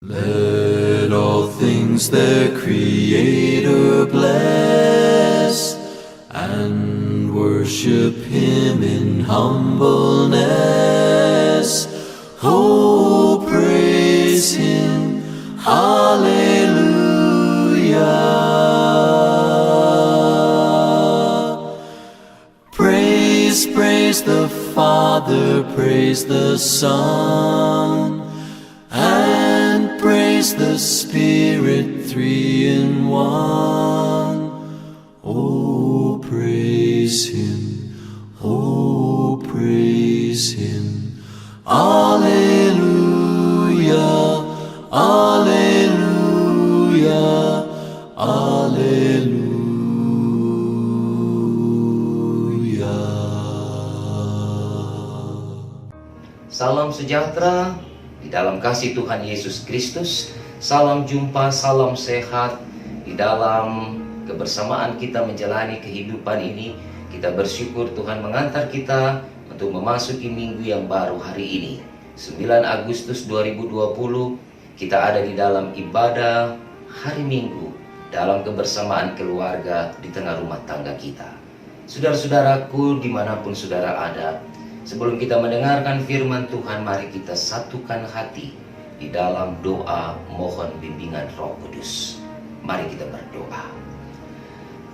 Let all things their Creator bless, and worship Him in humbleness. Oh, praise Him, hallelujah. Praise the Father, praise the Son, and praise the Spirit, three in one. Oh, praise Him, oh, praise Him. Alleluia, alleluia, alleluia. Salam sejahtera di dalam kasih Tuhan Yesus Kristus. Salam jumpa, salam sehat di dalam kebersamaan kita menjalani kehidupan ini. Kita bersyukur Tuhan mengantar kita untuk memasuki minggu yang baru hari ini, 9 Agustus 2020. Kita ada di dalam ibadah hari Minggu dalam kebersamaan keluarga di tengah rumah tangga kita. Saudara-saudaraku dimanapun saudara ada, sebelum kita mendengarkan firman Tuhan, mari kita satukan hati di dalam doa mohon bimbingan Roh Kudus. Mari kita berdoa.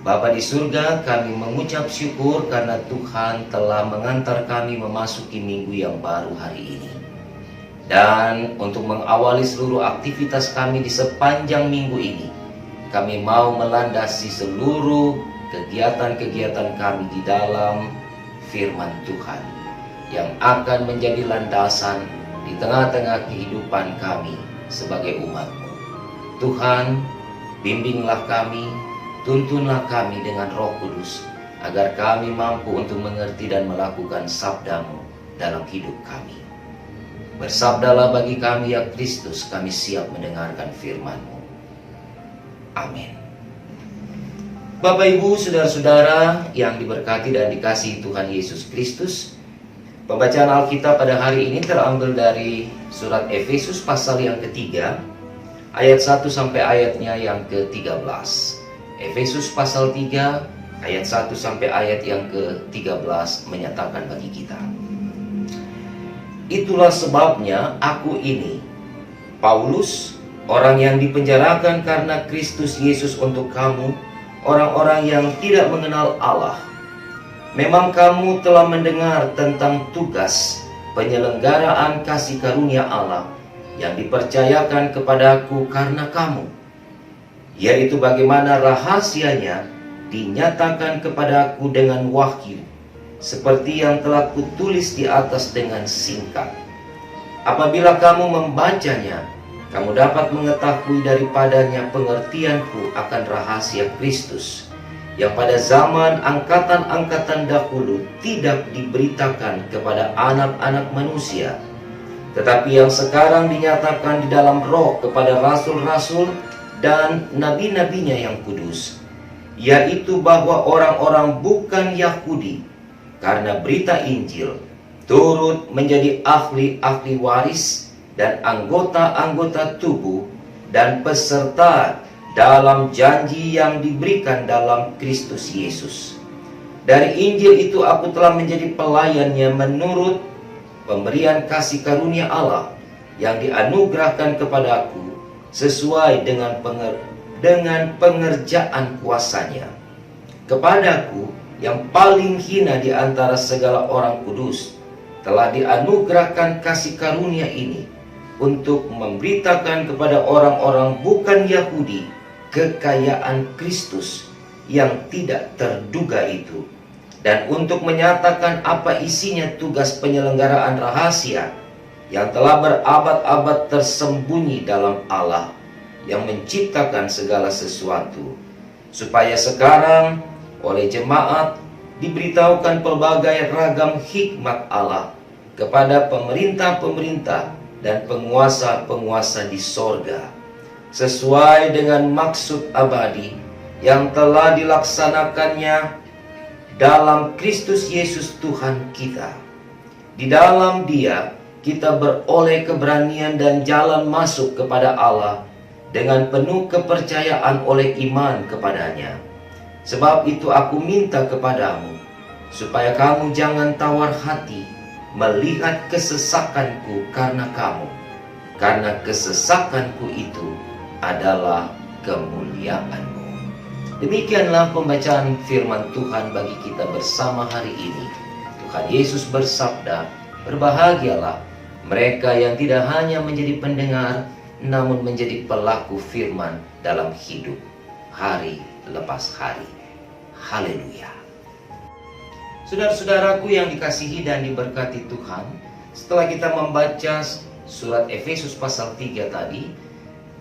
Bapa di surga, kami mengucap syukur karena Tuhan telah mengantar kami memasuki minggu yang baru hari ini. Dan untuk mengawali seluruh aktivitas kami di sepanjang minggu ini, kami mau melandasi seluruh kegiatan-kegiatan kami di dalam firman Tuhan yang akan menjadi landasan di tengah-tengah kehidupan kami sebagai umat-Mu. Tuhan, bimbinglah kami, tuntunlah kami dengan Roh Kudus, agar kami mampu untuk mengerti dan melakukan sabda-Mu dalam hidup kami. Bersabdalah bagi kami ya Kristus, kami siap mendengarkan firman-Mu. Amin. Bapak Ibu, saudara-saudara yang diberkati dan dikasihi Tuhan Yesus Kristus, pembacaan Alkitab pada hari ini terambil dari surat Efesus pasal yang ketiga, ayat 1 sampai ayatnya yang ke-13. Efesus pasal 3, ayat 1 sampai ayat yang ke-13 menyatakan bagi kita. Itulah sebabnya aku ini, Paulus, orang yang dipenjarakan karena Kristus Yesus untuk kamu, orang-orang yang tidak mengenal Allah. Memang kamu telah mendengar tentang tugas penyelenggaraan kasih karunia Allah yang dipercayakan kepadaku karena kamu, yaitu bagaimana rahasianya dinyatakan kepadaku dengan wahyu, seperti yang telah kutulis di atas dengan singkat. Apabila kamu membacanya, kamu dapat mengetahui daripadanya pengertianku akan rahasia Kristus, yang pada zaman angkatan-angkatan dahulu tidak diberitakan kepada anak-anak manusia, tetapi yang sekarang dinyatakan di dalam Roh kepada rasul-rasul dan nabi-nabinya yang kudus, yaitu bahwa orang-orang bukan Yahudi karena berita Injil turut menjadi ahli-ahli waris dan anggota-anggota tubuh dan peserta dalam janji yang diberikan dalam Kristus Yesus. Dari Injil itu aku telah menjadi pelayannya menurut pemberian kasih karunia Allah yang dianugerahkan kepadaku sesuai dengan pengerjaan kuasanya. Kepadaku yang paling hina di antara segala orang kudus telah dianugerahkan kasih karunia ini untuk memberitakan kepada orang-orang bukan Yahudi kekayaan Kristus yang tidak terduga itu, dan untuk menyatakan apa isinya tugas penyelenggaraan rahasia yang telah berabad-abad tersembunyi dalam Allah yang menciptakan segala sesuatu, supaya sekarang oleh jemaat diberitahukan pelbagai ragam hikmat Allah kepada pemerintah-pemerintah dan penguasa-penguasa di sorga, sesuai dengan maksud abadi yang telah dilaksanakannya dalam Kristus Yesus Tuhan kita. Di dalam Dia kita beroleh keberanian dan jalan masuk kepada Allah dengan penuh kepercayaan oleh iman kepadanya. Sebab itu aku minta kepadamu, supaya kamu jangan tawar hati melihat kesesakanku karena kamu, karena kesesakanku itu adalah kemuliaanmu. Demikianlah pembacaan firman Tuhan bagi kita bersama hari ini. Tuhan Yesus bersabda, berbahagialah mereka yang tidak hanya menjadi pendengar, namun menjadi pelaku firman dalam hidup hari lepas hari. Haleluya. Saudara-saudaraku yang dikasihi dan diberkati Tuhan, setelah kita membaca surat Efesus pasal 3 tadi,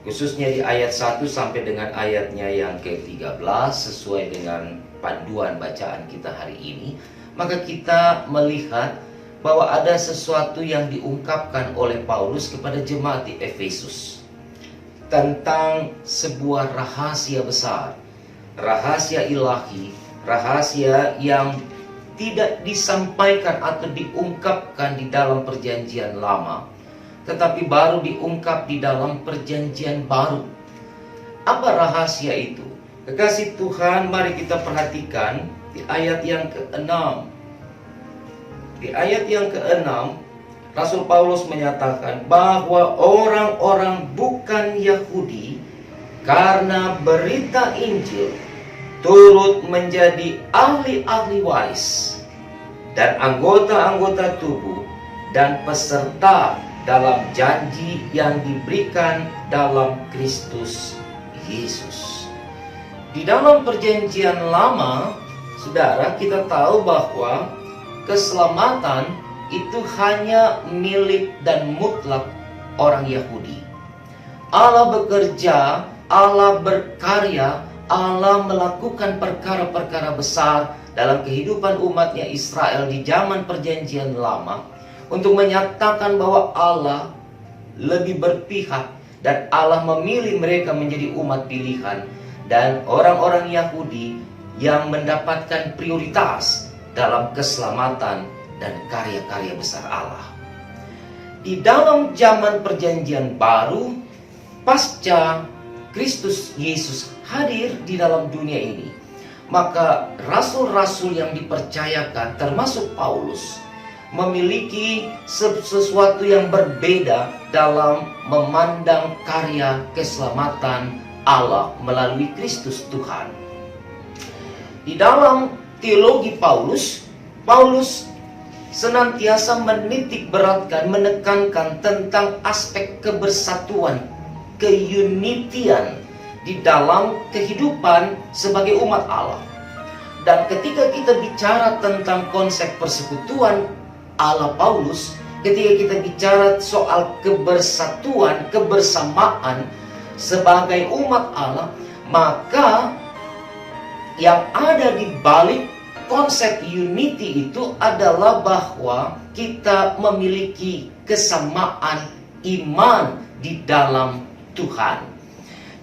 khususnya di ayat 1 sampai dengan ayatnya yang ke-13 sesuai dengan panduan bacaan kita hari ini, maka kita melihat bahwa ada sesuatu yang diungkapkan oleh Paulus kepada jemaat di Efesus tentang sebuah rahasia besar, rahasia ilahi, rahasia yang tidak disampaikan atau diungkapkan di dalam perjanjian lama, tetapi baru diungkap di dalam perjanjian baru. Apa rahasia itu? Kekasih Tuhan, mari kita perhatikan di ayat yang ke-6. Di ayat yang ke-6, Rasul Paulus menyatakan bahwa orang-orang bukan Yahudi karena berita Injil turut menjadi ahli-ahli waris dan anggota-anggota tubuh dan peserta dalam janji yang diberikan dalam Kristus Yesus. Di dalam perjanjian lama, saudara, kita tahu bahwa keselamatan itu hanya milik dan mutlak orang Yahudi. Allah bekerja, Allah berkarya, Allah melakukan perkara-perkara besar dalam kehidupan umatnya Israel di zaman perjanjian lama untuk menyatakan bahwa Allah lebih berpihak dan Allah memilih mereka menjadi umat pilihan dan orang-orang Yahudi yang mendapatkan prioritas dalam keselamatan dan karya-karya besar Allah. Di dalam zaman perjanjian baru, pasca Kristus Yesus hadir di dalam dunia ini, maka rasul-rasul yang dipercayakan termasuk Paulus memiliki sesuatu yang berbeda dalam memandang karya keselamatan Allah melalui Kristus Tuhan. Di dalam teologi Paulus senantiasa menitik beratkan, menekankan tentang aspek kebersatuan, keunitian di dalam kehidupan sebagai umat Allah. Dan ketika kita bicara tentang konsep persekutuan Allah Paulus, ketika kita bicara soal kebersatuan, kebersamaan sebagai umat Allah, maka yang ada di balik konsep unity itu adalah bahwa kita memiliki kesamaan iman di dalam Tuhan.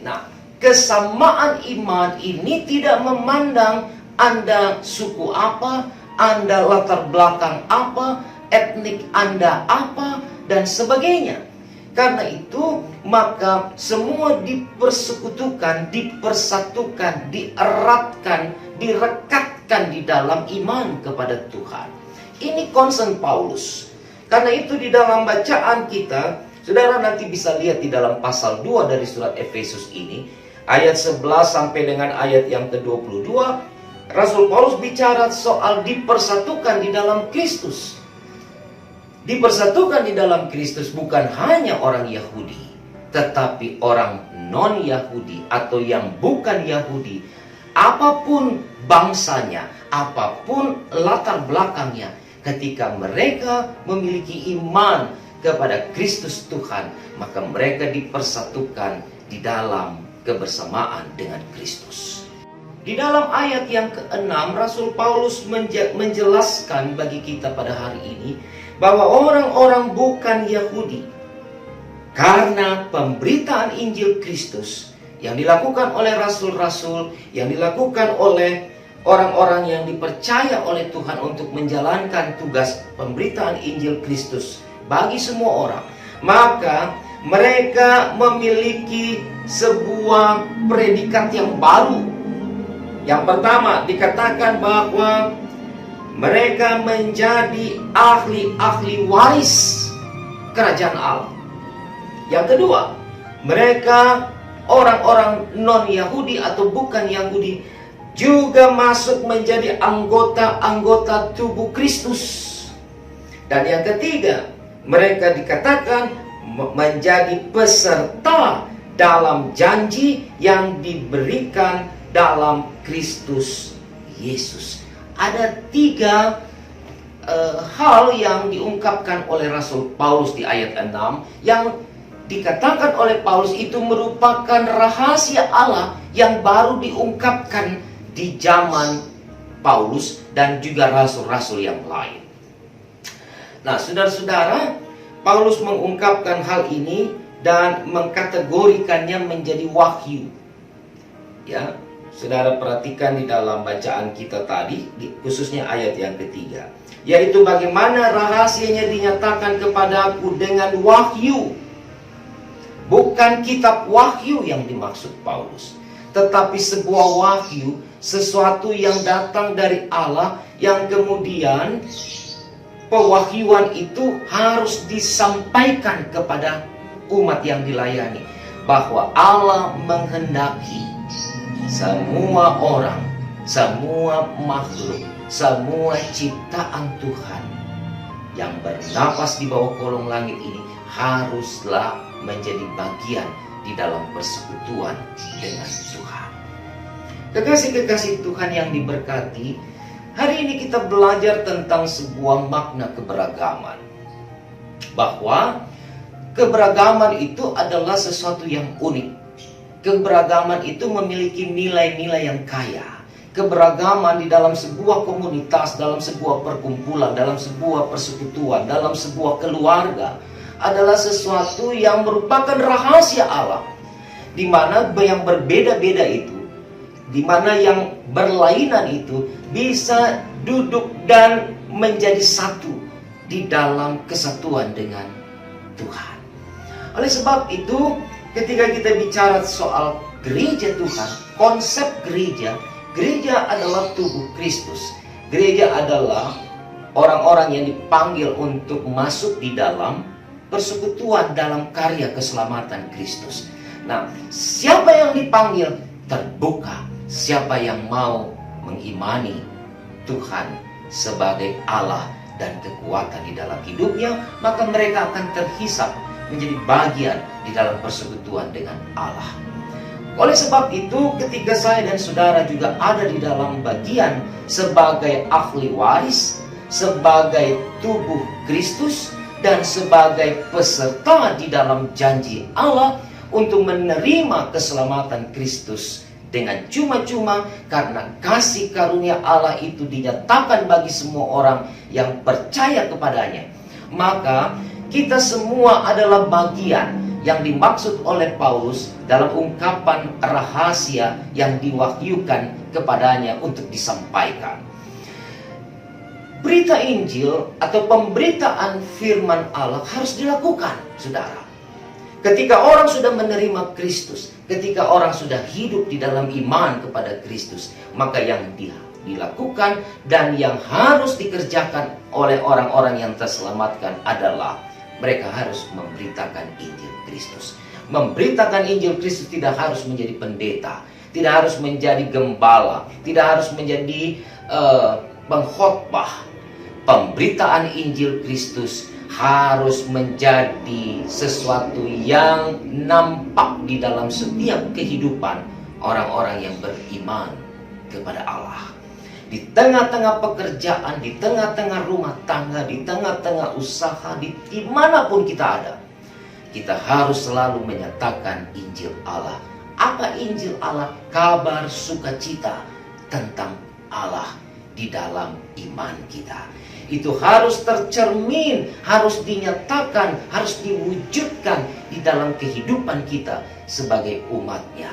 Nah, kesamaan iman ini tidak memandang Anda suku apa, Anda latar belakang apa, etnik Anda apa, dan sebagainya. Karena itu, maka semua dipersekutukan, dipersatukan, dieratkan, direkatkan di dalam iman kepada Tuhan. Ini concern Paulus. Karena itu di dalam bacaan kita, saudara nanti bisa lihat di dalam pasal 2 dari surat Efesus ini, ayat 11 sampai dengan ayat yang ke-22, Rasul Paulus bicara soal dipersatukan di dalam Kristus. Dipersatukan di dalam Kristus bukan hanya orang Yahudi, tetapi orang non-Yahudi atau yang bukan Yahudi, apapun bangsanya, apapun latar belakangnya, ketika mereka memiliki iman kepada Kristus Tuhan, maka mereka dipersatukan di dalam kebersamaan dengan Kristus. Di dalam ayat yang ke-6, Rasul Paulus menjelaskan bagi kita pada hari ini bahwa orang-orang bukan Yahudi karena pemberitaan Injil Kristus yang dilakukan oleh rasul-rasul, yang dilakukan oleh orang-orang yang dipercaya oleh Tuhan untuk menjalankan tugas pemberitaan Injil Kristus bagi semua orang. Maka mereka memiliki sebuah predikat yang baru. Yang pertama dikatakan bahwa mereka menjadi ahli-ahli waris kerajaan Allah. Yang kedua, mereka orang-orang non-Yahudi atau bukan Yahudi juga masuk menjadi anggota-anggota tubuh Kristus. Dan yang ketiga, mereka dikatakan menjadi peserta dalam janji yang diberikan dalam Kristus Yesus. Ada tiga hal yang diungkapkan oleh Rasul Paulus di ayat 6 yang dikatakan oleh Paulus itu merupakan rahasia Allah yang baru diungkapkan di zaman Paulus dan juga rasul-rasul yang lain. Nah, saudara-saudara, Paulus mengungkapkan hal ini dan mengkategorikannya menjadi wahyu. Ya, saudara perhatikan di dalam bacaan kita tadi, khususnya ayat yang ketiga, yaitu bagaimana rahasianya dinyatakan kepadaku dengan wahyu. Bukan kitab wahyu yang dimaksud Paulus, tetapi sebuah wahyu, sesuatu yang datang dari Allah, yang kemudian pewahyuan itu harus disampaikan kepada umat yang dilayani, bahwa Allah menghendaki semua orang, semua makhluk, semua ciptaan Tuhan yang bernapas di bawah kolong langit ini haruslah menjadi bagian di dalam persekutuan dengan Tuhan. Kekasih-kekasih Tuhan yang diberkati, hari ini kita belajar tentang sebuah makna keberagaman. Bahwa keberagaman itu adalah sesuatu yang unik. Keberagaman itu memiliki nilai-nilai yang kaya. Keberagaman di dalam sebuah komunitas, dalam sebuah perkumpulan, dalam sebuah persekutuan, dalam sebuah keluarga adalah sesuatu yang merupakan rahasia Allah, di mana yang berbeda-beda itu, di mana yang berlainan itu bisa duduk dan menjadi satu di dalam kesatuan dengan Tuhan. Oleh sebab itu, ketika kita bicara soal gereja Tuhan, konsep gereja adalah tubuh Kristus. Gereja adalah orang-orang yang dipanggil untuk masuk di dalam persekutuan dalam karya keselamatan Kristus. Nah, siapa yang dipanggil terbuka, siapa yang mau mengimani Tuhan sebagai Allah dan kekuatan di dalam hidupnya, maka mereka akan terhisap menjadi bagian di dalam persekutuan dengan Allah. Oleh sebab itu, ketika saya dan saudara juga ada di dalam bagian sebagai ahli waris, sebagai tubuh Kristus, dan sebagai peserta di dalam janji Allah untuk menerima keselamatan Kristus dengan cuma-cuma, karena kasih karunia Allah itu dinyatakan bagi semua orang yang percaya kepadanya, maka kita semua adalah bagian yang dimaksud oleh Paulus dalam ungkapan rahasia yang diwahyukan kepadanya untuk disampaikan. Berita Injil atau pemberitaan firman Allah harus dilakukan, saudara. Ketika orang sudah menerima Kristus, ketika orang sudah hidup di dalam iman kepada Kristus, maka yang dilakukan dan yang harus dikerjakan oleh orang-orang yang terselamatkan adalah mereka harus memberitakan Injil Kristus. Memberitakan Injil Kristus tidak harus menjadi pendeta, tidak harus menjadi gembala, tidak harus menjadi pengkhotbah. Pemberitaan Injil Kristus harus menjadi sesuatu yang nampak di dalam setiap kehidupan orang-orang yang beriman kepada Allah. Di tengah-tengah pekerjaan, di tengah-tengah rumah tangga, di tengah-tengah usaha, dimanapun kita ada, kita harus selalu menyatakan Injil Allah. Apa Injil Allah? Kabar sukacita tentang Allah di dalam iman kita. Itu harus tercermin, harus dinyatakan, harus diwujudkan di dalam kehidupan kita sebagai umatnya.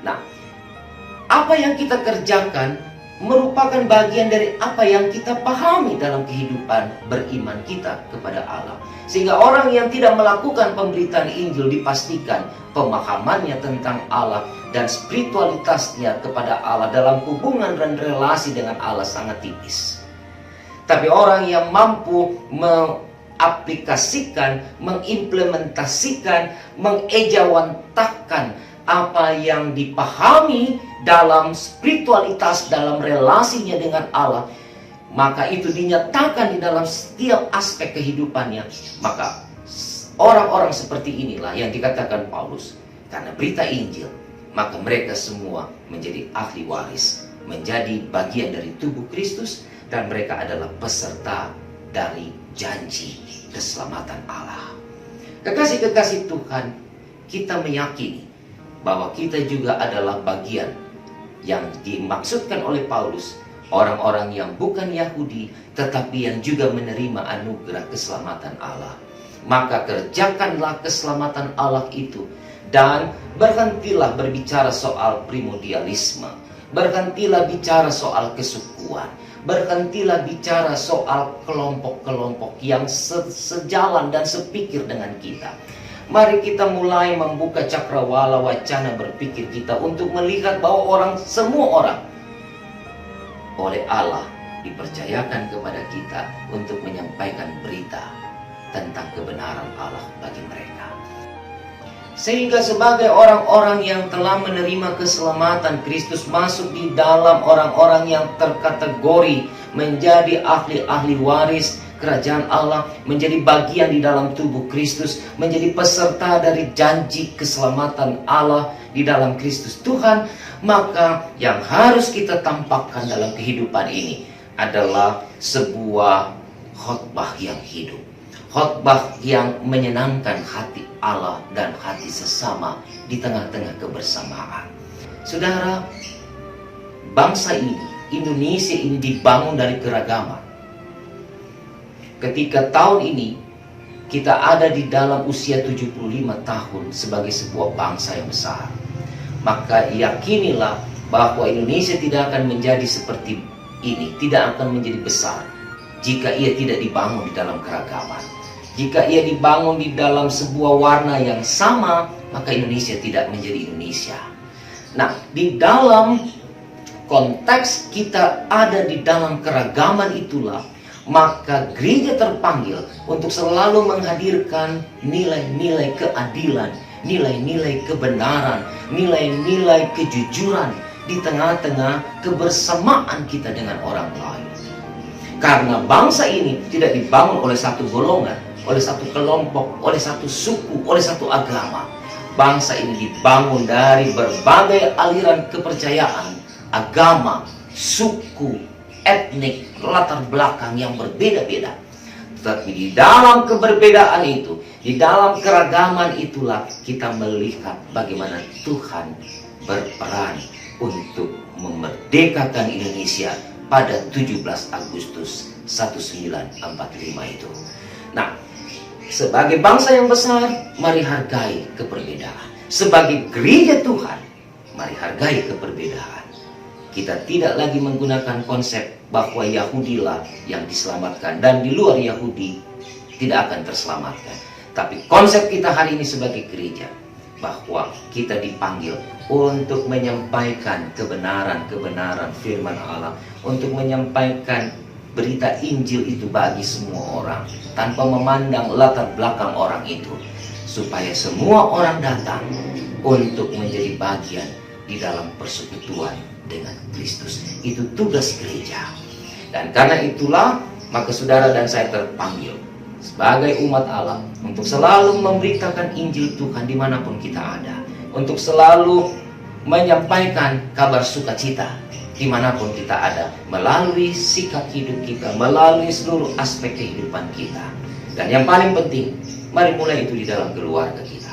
Nah, apa yang kita kerjakan merupakan bagian dari apa yang kita pahami dalam kehidupan beriman kita kepada Allah. Sehingga orang yang tidak melakukan pemberitaan Injil dipastikan pemahamannya tentang Allah dan spiritualitasnya kepada Allah dalam hubungan dan relasi dengan Allah sangat tipis. Tapi orang yang mampu mengaplikasikan, mengimplementasikan, mengejawantahkan apa yang dipahami dalam spiritualitas, dalam relasinya dengan Allah, maka itu dinyatakan di dalam setiap aspek kehidupannya. Maka orang-orang seperti inilah yang dikatakan Paulus, karena berita Injil, maka mereka semua menjadi ahli waris, menjadi bagian dari tubuh Kristus, dan mereka adalah peserta dari janji keselamatan Allah. Kekasih-kekasih Tuhan, kita meyakini bahwa kita juga adalah bagian yang dimaksudkan oleh Paulus, orang-orang yang bukan Yahudi tetapi yang juga menerima anugerah keselamatan Allah. Maka kerjakanlah keselamatan Allah itu, dan berhentilah berbicara soal primordialisme, berhentilah bicara soal kesukuan, berhentilah bicara soal kelompok-kelompok yang sejalan dan sepikir dengan kita. Mari kita mulai membuka cakrawala wacana berpikir kita untuk melihat bahwa semua orang oleh Allah dipercayakan kepada kita untuk menyampaikan berita tentang kebenaran Allah bagi mereka. Sehingga sebagai orang-orang yang telah menerima keselamatan, Kristus masuk di dalam orang-orang yang terkategori menjadi ahli-ahli waris kerajaan Allah, menjadi bagian di dalam tubuh Kristus, menjadi peserta dari janji keselamatan Allah di dalam Kristus Tuhan. Maka yang harus kita tampakkan dalam kehidupan ini adalah sebuah khotbah yang hidup, khotbah yang menyenangkan hati Allah dan hati sesama di tengah-tengah kebersamaan. Saudara, bangsa ini, Indonesia ini dibangun dari keragaman. Ketika tahun ini kita ada di dalam usia 75 tahun sebagai sebuah bangsa yang besar, maka yakinilah bahwa Indonesia tidak akan menjadi seperti ini, tidak akan menjadi besar jika ia tidak dibangun di dalam keragaman. Jika ia dibangun di dalam sebuah warna yang sama, maka Indonesia tidak menjadi Indonesia. Nah, di dalam konteks kita ada di dalam keragaman itulah, maka gereja terpanggil untuk selalu menghadirkan nilai-nilai keadilan, nilai-nilai kebenaran, nilai-nilai kejujuran di tengah-tengah kebersamaan kita dengan orang lain. Karena bangsa ini tidak dibangun oleh satu golongan, oleh satu kelompok, oleh satu suku, oleh satu agama. Bangsa ini dibangun dari berbagai aliran kepercayaan, agama, suku, etnik, latar belakang yang berbeda-beda. Tetapi di dalam keberbedaan itu, di dalam keragaman itulah kita melihat bagaimana Tuhan berperan untuk memerdekakan Indonesia pada 17 Agustus 1945 itu. Nah, sebagai bangsa yang besar, mari hargai keperbedaan. Sebagai gereja Tuhan, mari hargai keperbedaan. Kita tidak lagi menggunakan konsep bahwa Yahudilah yang diselamatkan dan di luar Yahudi tidak akan terselamatkan. Tapi konsep kita hari ini sebagai gereja, bahwa kita dipanggil untuk menyampaikan kebenaran-kebenaran firman Allah, untuk menyampaikan berita Injil itu bagi semua orang tanpa memandang latar belakang orang itu, supaya semua orang datang untuk menjadi bagian di dalam persekutuan dengan Kristus. Itu tugas gereja. Dan karena itulah, maka saudara dan saya terpanggil sebagai umat Allah untuk selalu memberitakan Injil Tuhan dimanapun kita ada, untuk selalu menyampaikan kabar sukacita dimanapun kita ada, melalui sikap hidup kita, melalui seluruh aspek kehidupan kita. Dan yang paling penting, mari mulai itu di dalam keluarga kita.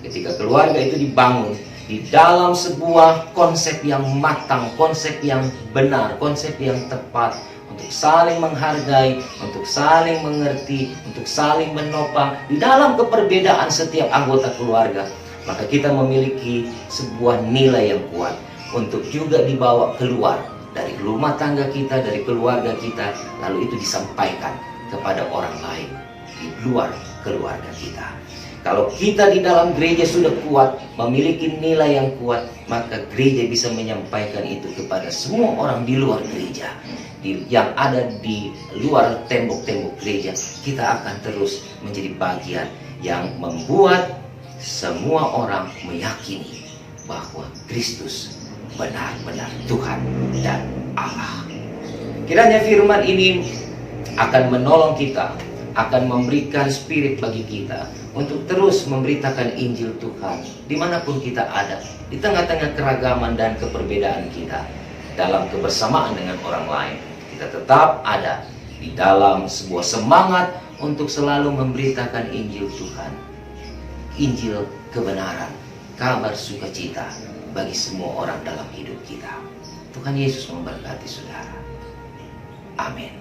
Ketika keluarga itu dibangun di dalam sebuah konsep yang matang, konsep yang benar, konsep yang tepat, untuk saling menghargai, untuk saling mengerti, untuk saling menopang di dalam keperbedaan setiap anggota keluarga, maka kita memiliki sebuah nilai yang kuat untuk juga dibawa keluar dari rumah tangga kita, dari keluarga kita, lalu itu disampaikan kepada orang lain di luar keluarga kita. Kalau kita di dalam gereja sudah kuat, memiliki nilai yang kuat, maka gereja bisa menyampaikan itu kepada semua orang di luar gereja. Yang ada di luar tembok-tembok gereja, kita akan terus menjadi bagian yang membuat semua orang meyakini bahwa Kristus benar-benar Tuhan dan Allah. Kiranya firman ini akan menolong kita, akan memberikan spirit bagi kita untuk terus memberitakan Injil Tuhan dimanapun kita ada, di tengah-tengah keragaman dan keperbedaan kita. Dalam kebersamaan dengan orang lain, kita tetap ada di dalam sebuah semangat untuk selalu memberitakan Injil Tuhan, Injil kebenaran, kabar sukacita bagi semua orang dalam hidup kita. Tuhan Yesus memberkati saudara. Amin.